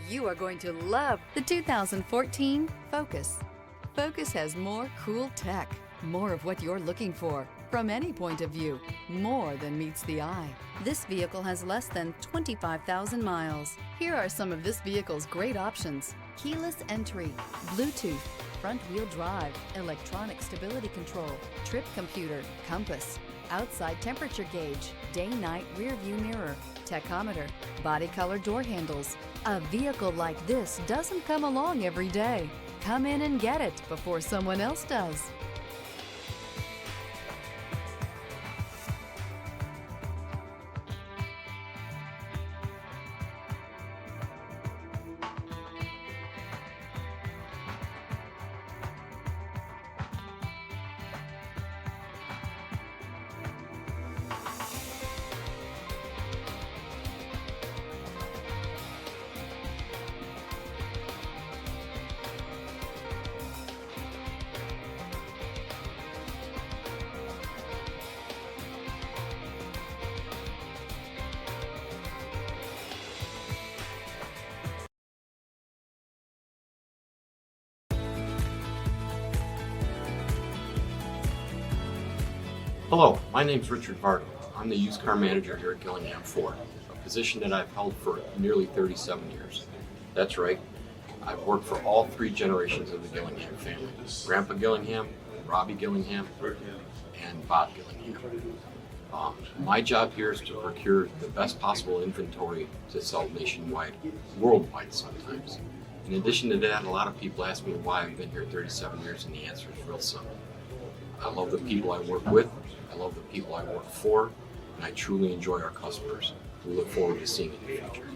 You are going to love the 2014 Focus. Focus has more cool tech, more of what you're looking for. From any point of view, more than meets the eye. This vehicle has less than 25,000 miles. Here are some of this vehicle's great options: keyless entry, Bluetooth, front-wheel drive, electronic stability control, trip computer, compass, outside temperature gauge, day-night rear-view mirror, tachometer, body color door handles. A vehicle like this doesn't come along every day. Come in and get it before someone else does. Hello, my name's Richard Vargo. I'm the used car manager here at Gillingham Ford, a position that I've held for nearly 37 years. That's right, I've worked for all three generations of the Gillingham family: Grandpa Gillingham, Robbie Gillingham, and Bob Gillingham. My job here is to procure the best possible inventory to sell nationwide, worldwide sometimes. In addition to that, a lot of people ask me why I've been here 37 years, and the answer is real simple. I love the people I work with, I love the people I work for, and I truly enjoy our customers. We look forward to seeing you in the future.